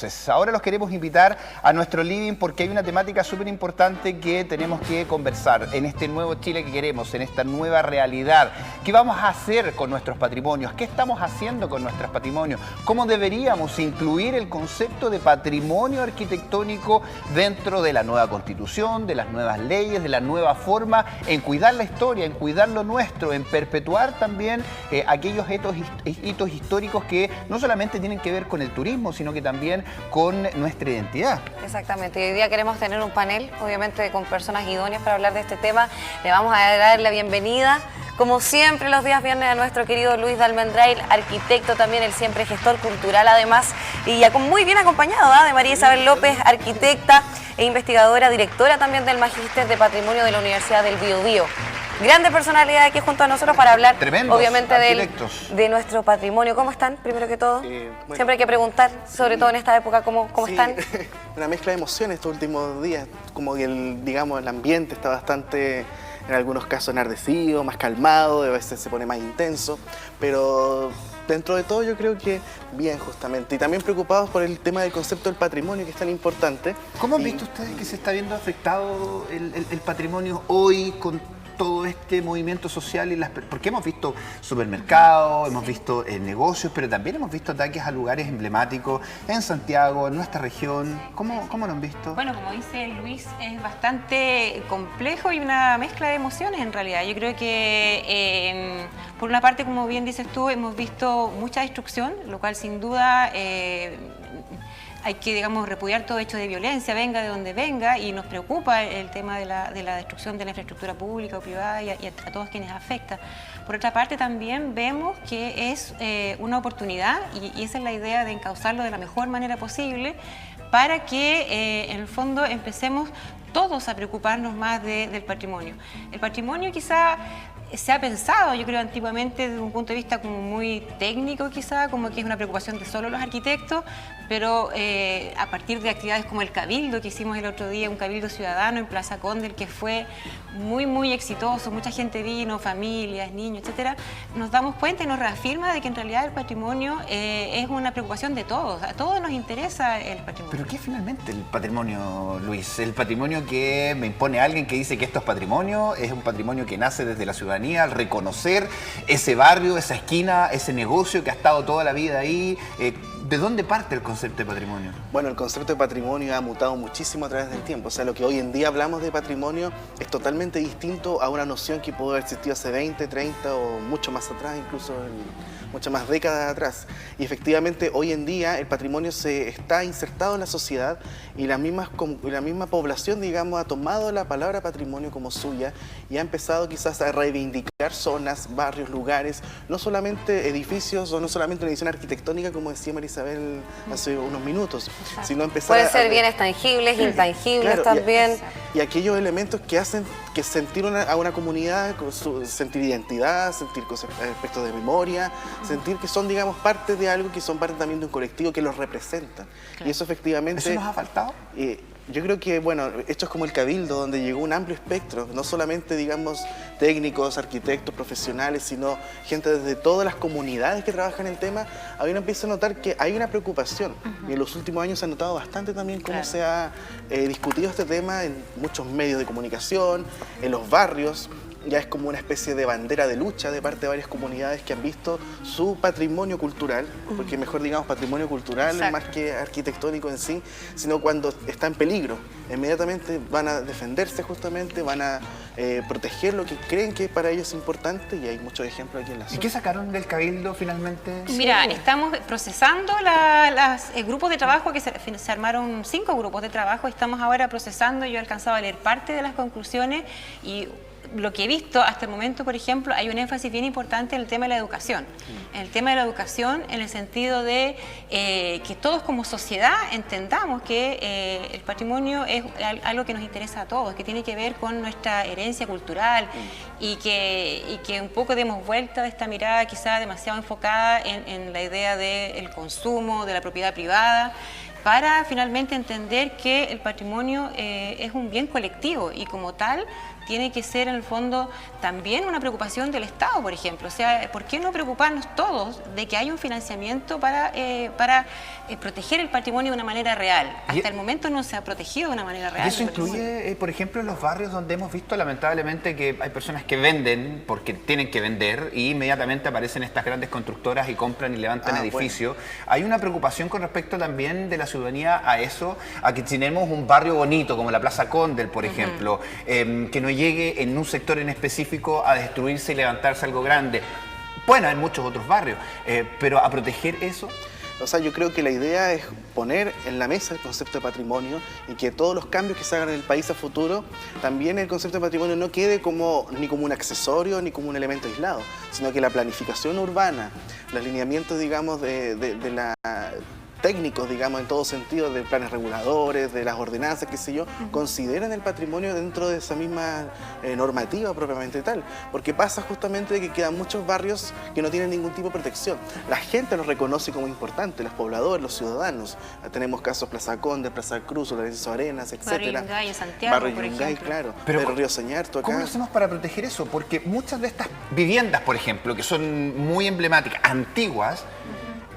voces. Ahora los queremos invitar a nuestro living porque hay una temática súper importante que tenemos que conversar en este nuevo Chile que queremos, en esta nueva realidad. ¿Qué vamos a hacer con nuestros patrimonios? ¿Qué estamos haciendo con nuestros patrimonios? ¿Cómo deberíamos incluir el concepto de patrimonio arquitectónico dentro de la nueva Constitución, de las nuevas leyes, de la nueva forma en cuidar la historia, en cuidar lo nuestro, en perpetuar también aquellos hitos históricos que no solamente tienen que ver con el turismo, sino que también con nuestra identidad? Exactamente, y hoy día queremos tener un panel, obviamente con personas idóneas para hablar de este tema. Le vamos a dar la bienvenida, como siempre los días viernes, a nuestro querido Luis de Almendrail, arquitecto también, el siempre gestor cultural además, y ya muy bien acompañado de María Isabel López, arquitecta e investigadora, directora también del Magíster de Patrimonio de la Universidad del Biobío. Grande personalidad aquí junto a nosotros para hablar, obviamente, de nuestro patrimonio. ¿Cómo están, primero que todo? Bueno, siempre hay que preguntar, sobre todo en esta época, ¿cómo están? Una mezcla de emociones estos últimos días, como que el ambiente está bastante, en algunos casos, enardecido, más calmado, a veces se pone más intenso, pero dentro de todo yo creo que bien, justamente. Y también preocupados por el tema del concepto del patrimonio, que es tan importante. ¿Cómo han visto ustedes que se está viendo afectado el patrimonio hoy con todo este movimiento social? Porque hemos visto supermercados, hemos visto negocios, pero también hemos visto ataques a lugares emblemáticos en Santiago, en nuestra región. ¿Cómo lo han visto? Bueno, como dice Luis, es bastante complejo y una mezcla de emociones en realidad. Yo creo que, por una parte, como bien dices tú, hemos visto mucha destrucción, lo cual sin duda hay que, digamos, repudiar todo hecho de violencia, venga de donde venga, y nos preocupa el tema de la destrucción de la infraestructura pública o privada y a todos quienes afecta. Por otra parte, también vemos que es una oportunidad, y esa es la idea de encauzarlo de la mejor manera posible, para que en el fondo empecemos todos a preocuparnos más del patrimonio. El patrimonio quizá se ha pensado, yo creo, antiguamente desde un punto de vista como muy técnico quizá, como que es una preocupación de solo los arquitectos, pero a partir de actividades como el Cabildo que hicimos el otro día, un Cabildo ciudadano en Plaza Condel, que fue muy exitoso, mucha gente vino, familias, niños, etcétera, nos damos cuenta y nos reafirma de que en realidad el patrimonio es una preocupación de todos, a todos nos interesa el patrimonio. ¿Pero qué es finalmente el patrimonio, Luis? El patrimonio que me impone alguien que dice que esto es patrimonio, es un patrimonio que nace desde la ciudadanía, al reconocer ese barrio, esa esquina, ese negocio que ha estado toda la vida ahí. ¿De dónde parte el concepto de patrimonio? Bueno, el concepto de patrimonio ha mutado muchísimo a través del tiempo. O sea, lo que hoy en día hablamos de patrimonio es totalmente distinto a una noción que pudo haber existido hace 20, 30 o mucho más atrás, incluso muchas más décadas atrás. Y efectivamente, hoy en día el patrimonio se está insertado en la sociedad y la misma población, digamos, ha tomado la palabra patrimonio como suya y ha empezado quizás a reivindicar zonas, barrios, lugares, no solamente edificios o no solamente una edición arquitectónica, como decía María Isabel hace unos minutos, sino empezar Pueden ser bienes tangibles, intangibles, claro, también. Y aquellos elementos que hacen que sentir a una comunidad, sentir identidad, sentir aspectos de memoria, sentir que son, digamos, parte de algo, que son parte también de un colectivo que los representa. Claro. Y eso efectivamente... ¿Eso nos ha faltado? Yo creo que, bueno, esto es como el Cabildo, donde llegó un amplio espectro, no solamente, digamos, técnicos, arquitectos, profesionales, sino gente desde todas las comunidades que trabajan el tema. Ahí uno empieza a notar que hay una preocupación, y en los últimos años se ha notado bastante también cómo se ha discutido este tema en muchos medios de comunicación, en los barrios. Ya es como una especie de bandera de lucha de parte de varias comunidades que han visto su patrimonio cultural, porque mejor digamos patrimonio cultural más que arquitectónico en sí, sino cuando está en peligro. Inmediatamente van a defenderse justamente, van a proteger lo que creen que para ellos es importante, y hay muchos ejemplos aquí en la zona. ¿Y qué sacaron del Cabildo finalmente? Mira, estamos procesando los grupos de trabajo, que se armaron 5 grupos de trabajo, estamos ahora procesando. Yo he alcanzado a leer parte de las conclusiones y lo que he visto hasta el momento, por ejemplo, hay un énfasis bien importante en el tema de la educación. En el tema de la educación, en el sentido de que todos como sociedad entendamos que el patrimonio es algo que nos interesa a todos, que tiene que ver con nuestra herencia cultural y que un poco demos vuelta de esta mirada quizá demasiado enfocada en la idea del consumo, de la propiedad privada. para finalmente entender que el patrimonio es un bien colectivo y como tal tiene que ser en el fondo también una preocupación del Estado, por ejemplo. O sea, ¿por qué no preocuparnos todos de que haya un financiamiento para proteger el patrimonio de una manera real? Hasta el momento no se ha protegido de una manera real. ¿Y eso incluye, por ejemplo, en los barrios donde hemos visto lamentablemente que hay personas que venden porque tienen que vender y inmediatamente aparecen estas grandes constructoras y compran y levantan edificios? Bueno. ¿Hay una preocupación con respecto también de la ciudadanía a eso? A que tenemos un barrio bonito como la Plaza Condel, por ejemplo, que no llegue en un sector en específico a destruirse y levantarse algo grande. Bueno, hay muchos otros barrios, pero a proteger eso. O sea, yo creo que la idea es poner en la mesa el concepto de patrimonio y que todos los cambios que se hagan en el país a futuro, también el concepto de patrimonio no quede ni como un accesorio ni como un elemento aislado, sino que la planificación urbana, los lineamientos, digamos, de la técnicos, digamos, en todo sentido, de planes reguladores, de las ordenanzas, qué sé yo, consideran el patrimonio dentro de esa misma normativa propiamente tal. Porque pasa justamente que quedan muchos barrios que no tienen ningún tipo de protección. La gente los reconoce como importantes, los pobladores, los ciudadanos. Tenemos casos Plaza Conde, Plaza Cruz, Lorenzo Arenas, etc. Barrio Yungay en Santiago, Barrio Yungay, claro. Pero Río Señarto acá. ¿Cómo hacemos para proteger eso? Porque muchas de estas viviendas, por ejemplo, que son muy emblemáticas, antiguas,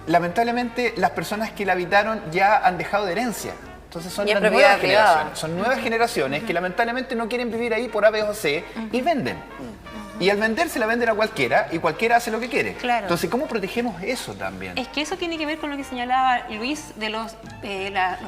lamentablemente las personas que la habitaron ya han dejado de herencia. Entonces son las nuevas generaciones. Son nuevas generaciones que lamentablemente no quieren vivir ahí por A, B o C y venden. Y al vender se la venden a cualquiera y cualquiera hace lo que quiere. Claro. Entonces, ¿cómo protegemos eso también? Es que eso tiene que ver con lo que señalaba Luis de los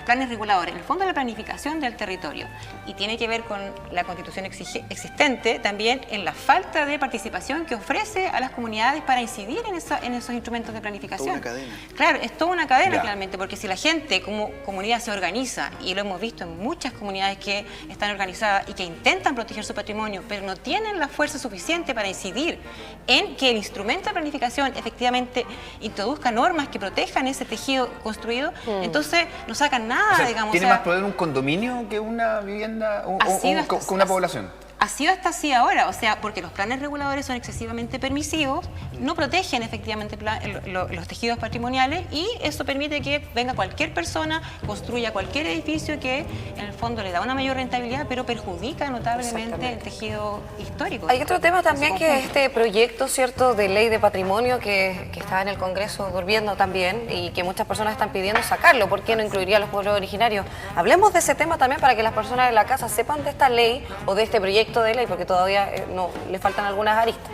planes reguladores, en el fondo la planificación del territorio. Y tiene que ver con la constitución existente también en la falta de participación que ofrece a las comunidades para incidir en esos instrumentos de planificación. Toda una cadena. Claro, es toda una cadena claramente, porque si la gente como comunidad se organiza, y lo hemos visto en muchas comunidades que están organizadas y que intentan proteger su patrimonio, pero no tienen la fuerza suficiente para incidir en que el instrumento de planificación efectivamente introduzca normas que protejan ese tejido construido, entonces no sacan nada, O sea, digamos. ¿tiene más poder un condominio que una vivienda o una población? Ha sido hasta así ahora, o sea, porque los planes reguladores son excesivamente permisivos, no protegen efectivamente los tejidos patrimoniales y eso permite que venga cualquier persona, construya cualquier edificio que en el fondo le da una mayor rentabilidad, pero perjudica notablemente el tejido histórico. Hay otro tema también que es este proyecto, ¿cierto?, de ley de patrimonio que está en el Congreso durmiendo también y que muchas personas están pidiendo sacarlo. ¿Por qué no incluiría a los pueblos originarios? Hablemos de ese tema también para que las personas de la casa sepan de esta ley o de este proyecto de ley, porque todavía no le faltan algunas aristas.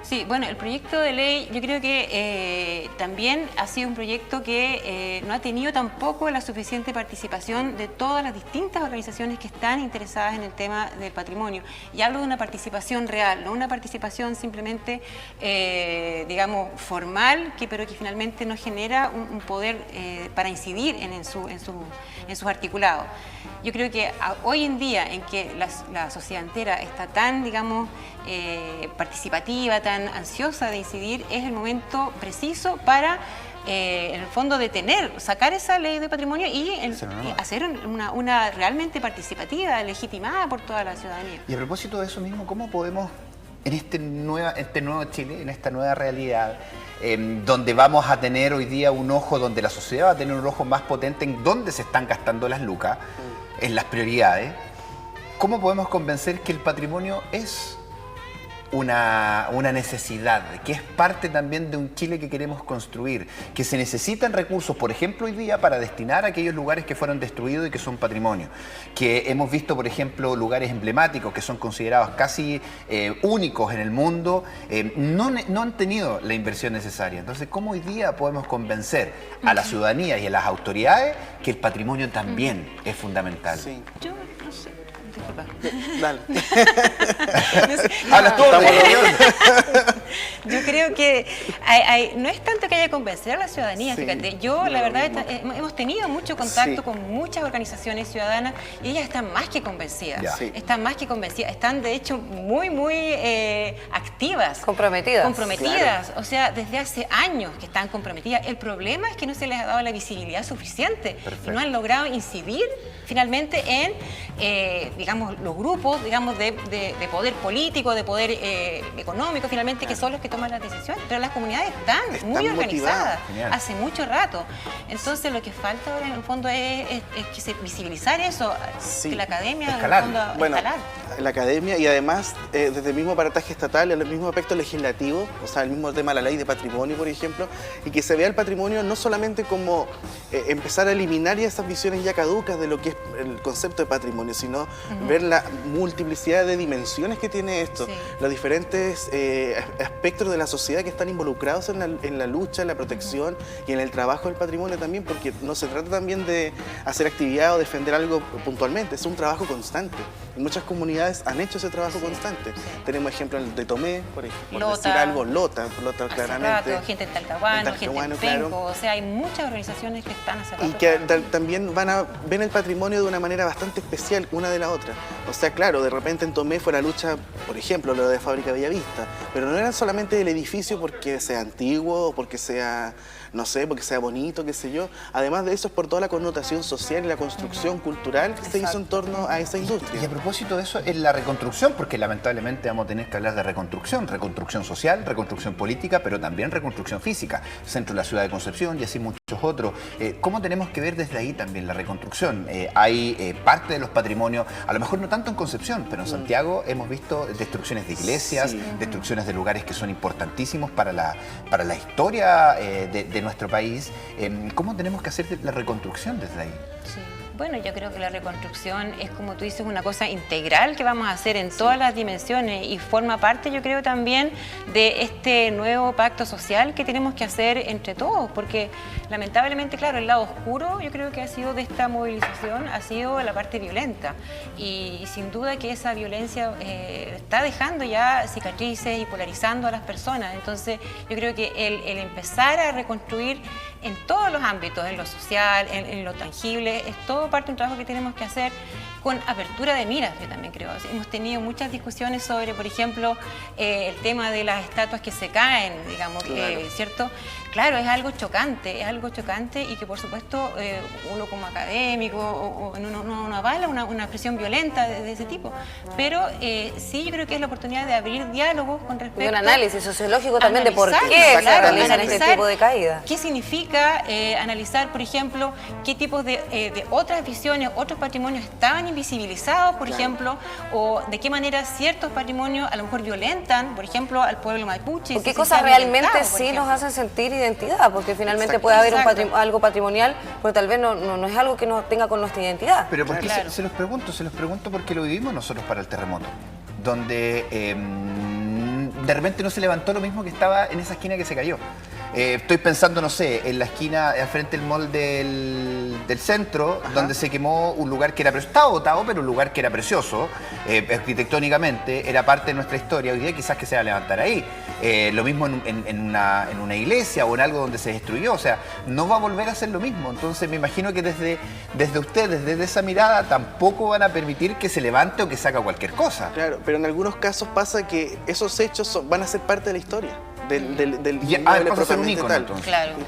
Sí, bueno, el proyecto de ley yo creo que también ha sido un proyecto que no ha tenido tampoco la suficiente participación de todas las distintas organizaciones que están interesadas en el tema del patrimonio. Y hablo de una participación real, no una participación simplemente, digamos, formal, pero que finalmente no genera un poder para incidir en sus articulados. Yo creo que hoy en día en que la sociedad entera está tan, digamos, participativa, tan ansiosa de incidir, es el momento preciso para, en el fondo, sacar esa ley de patrimonio y hacer una realmente participativa, legitimada por toda la ciudadanía. Y a propósito de eso mismo, ¿cómo podemos, en este nuevo Chile, en esta nueva realidad, donde vamos a tener hoy día un ojo, donde la sociedad va a tener un ojo más potente en dónde se están gastando las lucas, en las prioridades, cómo podemos convencer que el patrimonio es una necesidad, que es parte también de un Chile que queremos construir, que se necesitan recursos, por ejemplo, hoy día para destinar a aquellos lugares que fueron destruidos y que son patrimonio, que hemos visto, por ejemplo, lugares emblemáticos que son considerados casi únicos en el mundo, no han tenido la inversión necesaria. Entonces, ¿cómo hoy día podemos convencer a la ciudadanía y a las autoridades que el patrimonio también es fundamental? Sí. Yo no sé. Disculpa. Dale. Hablas tú. Yo creo que no es tanto que haya que convencer a la ciudadanía, fíjate. Yo, la verdad, hemos tenido mucho contacto con muchas organizaciones ciudadanas y ellas están más que convencidas. Están más que convencidas. Están, de hecho, muy activas. Comprometidas. Comprometidas. Claro. O sea, desde hace años que están comprometidas. El problema es que no se les ha dado la visibilidad suficiente. Perfecto. Y no han logrado incidir finalmente en, digamos, los grupos, digamos, de poder político, de poder económico, finalmente, que son los que toman las decisiones. Pero las comunidades están muy organizadas hace mucho rato. Entonces, lo que falta ahora, en el fondo, es que se visibilizar eso, que la academia, escalar. En el fondo, Bueno, escalar. la academia y además desde el mismo aparataje estatal, el mismo aspecto legislativo, o sea, el mismo tema de la ley de patrimonio, por ejemplo, y que se vea el patrimonio no solamente como empezar a eliminar ya esas visiones ya caducas de lo que es el concepto de patrimonio, sino ver la multiplicidad de dimensiones que tiene esto, los diferentes aspectos de la sociedad que están involucrados en la lucha, en la protección y en el trabajo del patrimonio también, porque no se trata también de hacer actividad o defender algo puntualmente, es un trabajo constante. En muchas comunidades han hecho ese trabajo constante. Tenemos ejemplos de Tomé, por decir algo, Lota claramente. Rato, gente en Talcahuano, gente en Penco, o sea, hay muchas organizaciones que están hace rato. Y que también ven el patrimonio de una manera bastante especial una de la otra. O sea, claro, de repente en Tomé fue la lucha, por ejemplo, lo de Fábrica Bellavista, pero no era solamente el edificio porque sea antiguo o porque sea, no sé, porque sea bonito, qué sé yo. Además de eso es por toda la connotación social y la construcción cultural que se hizo en torno a esa industria. Y a propósito de eso, es la reconstrucción, porque lamentablemente vamos a tener que hablar de reconstrucción social, reconstrucción política, pero también reconstrucción física. Centro de la ciudad de Concepción y así muchos otros. ¿Cómo tenemos que ver desde ahí también la reconstrucción? Hay parte de los patrimonios, a lo mejor no tanto en Concepción, pero en Santiago hemos visto destrucciones de iglesias, destrucciones de lugares que son importantísimos para la historia de nuestro país. ¿Cómo tenemos que hacer la reconstrucción desde ahí? Sí. Bueno, yo creo que la reconstrucción es, como tú dices, una cosa integral que vamos a hacer en todas las dimensiones y forma parte, yo creo, también de este nuevo pacto social que tenemos que hacer entre todos, porque lamentablemente, claro, el lado oscuro, yo creo que ha sido de esta movilización, ha sido la parte violenta y sin duda que esa violencia está dejando ya cicatrices y polarizando a las personas. Entonces, yo creo que el empezar a reconstruir en todos los ámbitos, en lo social, en lo tangible, es todo parte de un trabajo que tenemos que hacer con apertura de miras, yo también creo. Hemos tenido muchas discusiones sobre, por ejemplo, el tema de las estatuas que se caen, digamos, claro. ¿cierto? Claro, es algo chocante y que por supuesto uno como académico no avala una expresión violenta de ese tipo, pero sí yo creo que es la oportunidad de abrir diálogos con respecto y un análisis sociológico también de por qué se claro, realizan este tipo de caídas. ¿Qué significa analizar, por ejemplo, qué tipos de otras visiones, otros patrimonios estaban invisibilizados, por ejemplo, o de qué manera ciertos patrimonios a lo mejor violentan, por ejemplo, al pueblo mapuche? ¿O qué cosas realmente sí nos hacen sentir identidad? Porque finalmente puede haber algo patrimonial, pero tal vez no es algo que no tenga con nuestra identidad. Pero ¿por qué se los pregunto porque lo vivimos nosotros para el terremoto, donde de repente no se levantó lo mismo que estaba en esa esquina que se cayó. Estoy pensando, no sé, en la esquina al frente del mall del centro, donde se quemó un lugar que era precioso, estaba botado, pero un lugar que era precioso, arquitectónicamente, era parte de nuestra historia. Hoy día quizás que se va a levantar ahí. Lo mismo en una iglesia o en algo donde se destruyó, o sea, no va a volver a ser lo mismo. Entonces me imagino que desde ustedes, desde esa mirada, tampoco van a permitir que se levante o que se haga cualquier cosa. Claro, pero en algunos casos pasa que esos hechos van a ser parte de la historia. Del inmueble propiamente tal.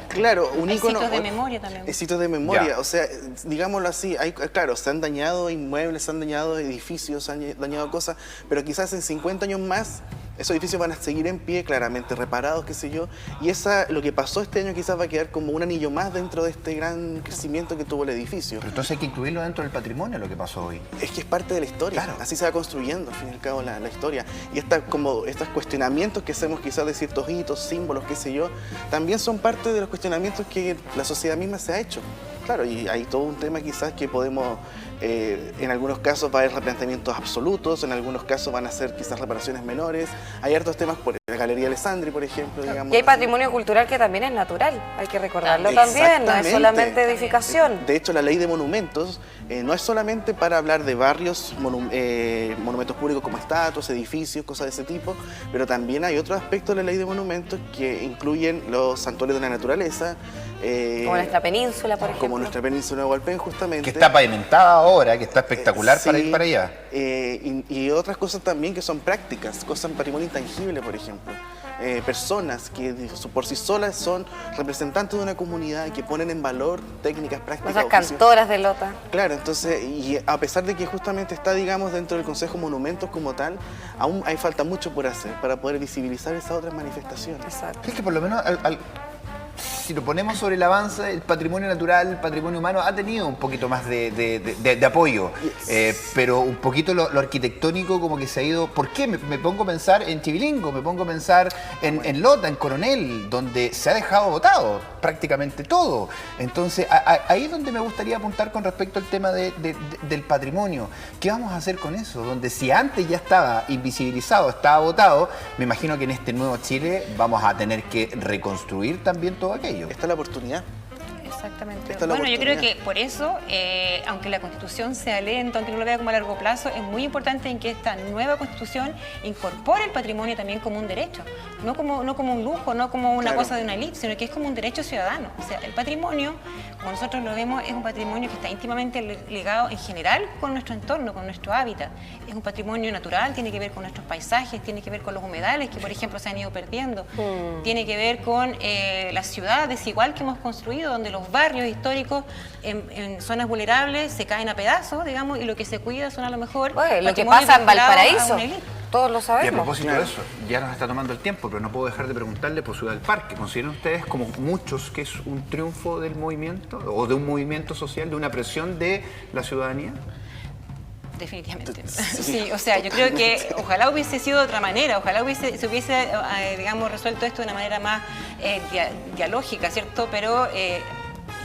Claro, un ícono. Sitios de memoria también. Sitios de memoria, Ya. o sea, digámoslo así, claro, se han dañado inmuebles, se han dañado edificios, se han dañado cosas, pero quizás en 50 años más esos edificios van a seguir en pie, claramente reparados, qué sé yo, y lo que pasó este año quizás va a quedar como un anillo más dentro de este gran crecimiento que tuvo el edificio. Pero entonces hay que incluirlo dentro del patrimonio, lo que pasó hoy. Es que es parte de la historia, Claro. Así se va construyendo, al fin y al cabo, la historia. Y estos cuestionamientos que hacemos quizás de ciertos hitos, símbolos, qué sé yo, también son parte de los cuestionamientos que la sociedad misma se ha hecho. Claro, y hay todo un tema quizás que podemos, en algunos casos va a haber replanteamientos absolutos, en algunos casos van a ser quizás reparaciones menores. Hay hartos temas, por la Galería Alessandri, por ejemplo, digamos. Y hay patrimonio cultural que también es natural, hay que recordarlo también, no es solamente edificación. De hecho, la ley de monumentos no es solamente para hablar de barrios, monumentos públicos como estatuas, edificios, cosas de ese tipo, pero también hay otros aspectos de la ley de monumentos que incluyen los santuarios de la naturaleza. Como nuestra península, por ejemplo. Como nuestra península de Hualpén, justamente. Que está pavimentada ahora, que está espectacular para ir para allá. Y otras cosas también que son prácticas, cosas en patrimonio intangible, por ejemplo. personas que por sí solas son representantes de una comunidad y que ponen en valor técnicas, prácticas, Esas oficios. cantoras de Lota. Claro, entonces, y a pesar de que justamente está, digamos, dentro del Consejo Monumentos como tal, aún hay falta mucho por hacer para poder visibilizar esas otras manifestaciones. Exacto. Es que por lo menos si lo ponemos sobre el avance, el patrimonio natural, el patrimonio humano ha tenido un poquito más de apoyo, pero un poquito lo arquitectónico como que se ha ido. ¿Por qué? Me pongo a pensar en Chivilingo, me pongo a pensar en Lota, en Coronel, donde se ha dejado botado prácticamente todo. Entonces, ahí es donde me gustaría apuntar con respecto al tema del patrimonio. ¿Qué vamos a hacer con eso? Donde si antes ya estaba invisibilizado, estaba botado, me imagino que en este nuevo Chile vamos a tener que reconstruir también todo aquello. Esta es la oportunidad. Exactamente. Esta es la Bueno, yo creo oportunidad. que por eso, aunque la Constitución sea lenta, aunque no lo vea como a largo plazo, es muy importante en que esta nueva Constitución incorpore el patrimonio también como un derecho, no como un lujo, no como una Claro. cosa de una élite, sino que es como un derecho ciudadano. O sea, el patrimonio, como nosotros lo vemos, es un patrimonio que está íntimamente ligado en general con nuestro entorno, con nuestro hábitat. Es un patrimonio natural, tiene que ver con nuestros paisajes, tiene que ver con los humedales que, por ejemplo, se han ido perdiendo, tiene que ver con las ciudades igual que hemos construido, donde los barrios históricos en zonas vulnerables se caen a pedazos, digamos, y lo que se cuida son a lo mejor Bueno, lo que patrimonios pasa en vinculados a Valparaíso, una élite. todos lo Y a sabemos. propósito Claro. de eso, ya nos está tomando el tiempo, pero no puedo dejar de preguntarle por Ciudad del Parque. ¿Consideran ustedes, como muchos, que es un triunfo del movimiento o de un movimiento social, de una presión de la ciudadanía? Definitivamente. Sí, Sí, o sea, yo creo que ojalá hubiese sido de otra manera, ojalá se hubiese, digamos, resuelto esto de una manera más dialógica, ¿cierto? Pero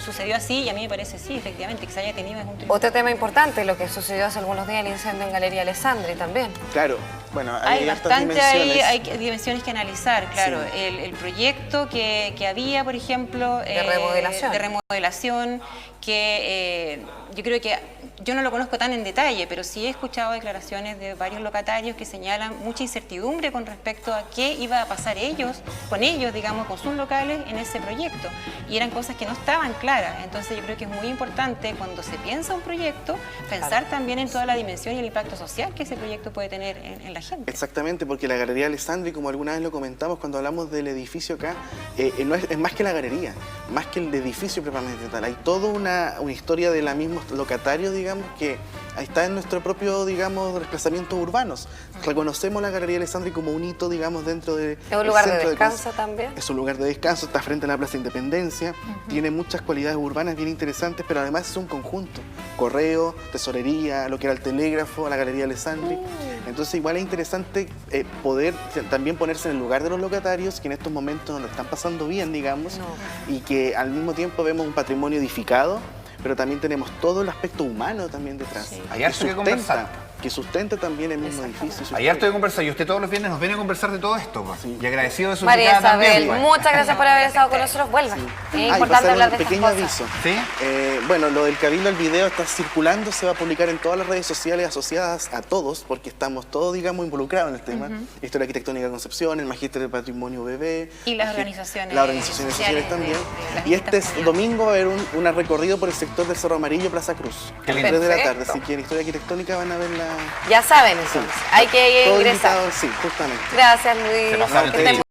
sucedió así y a mí me parece, sí, efectivamente, que se haya tenido es un triunfo. Otro tema importante, lo que sucedió hace algunos días, el incendio en Galería Alessandri también. Claro, bueno, Hay hartas bastante dimensiones. hay dimensiones que analizar, claro. Sí. El proyecto que había, por ejemplo, De remodelación. de remodelación, que yo creo que yo no lo conozco tan en detalle, pero sí he escuchado declaraciones de varios locatarios que señalan mucha incertidumbre con respecto a qué iba a pasar con ellos, digamos, con sus locales en ese proyecto. Y eran cosas que no estaban claras. Entonces yo creo que es muy importante cuando se piensa un proyecto, pensar también en toda la dimensión y el impacto social que ese proyecto puede tener en la gente. Exactamente, porque la Galería Alessandri, como alguna vez lo comentamos cuando hablamos del edificio acá, no es más que la galería, más que el edificio propiamente tal. Hay toda una historia de la misma locatarios, digamos, que ahí está en nuestro propio, digamos, desplazamientos urbanos. Reconocemos la Galería Alessandri como un hito, digamos, dentro de... Es un lugar de descanso también. Es un lugar de descanso, está frente a la Plaza Independencia, tiene muchas cualidades urbanas bien interesantes, pero además es un conjunto. Correo, tesorería, lo que era el telégrafo, la Galería Alessandri. Entonces igual es interesante poder también ponerse en el lugar de los locatarios que en estos momentos no lo están pasando bien, digamos, y que al mismo tiempo vemos un patrimonio edificado, pero también tenemos todo el aspecto humano también detrás. Sí. Hay harto que conversar. Que sustenta también el mismo edificio. su Hay harto de historia. conversar y usted todos los viernes nos viene a conversar de todo esto. Pues. Sí. Y agradecido de su María invitada Isabel, también. Pues. muchas gracias por haber estado con nosotros. Vuelva. Es Ah, y importante pasar hablar un de estas pequeño cosas. aviso. ¿Sí? Bueno, lo del Cabildo, el video está circulando, se va a publicar en todas las redes sociales asociadas a todos, porque estamos todos, digamos, involucrados en el tema. Historia Arquitectónica Concepción, el Magíster del Patrimonio BB. Y las organizaciones Las organizaciones sociales también. las Y este distintas domingo va a haber un recorrido por el sector del Cerro Amarillo, Plaza Cruz. A Qué las lindo. 3 de la tarde, Perfecto. así que en Historia Arquitectónica van a ver la... Ya saben entonces, hay que Todo ingresar. invitado, sí, justamente. Gracias, Luis. Se pasaron Que estén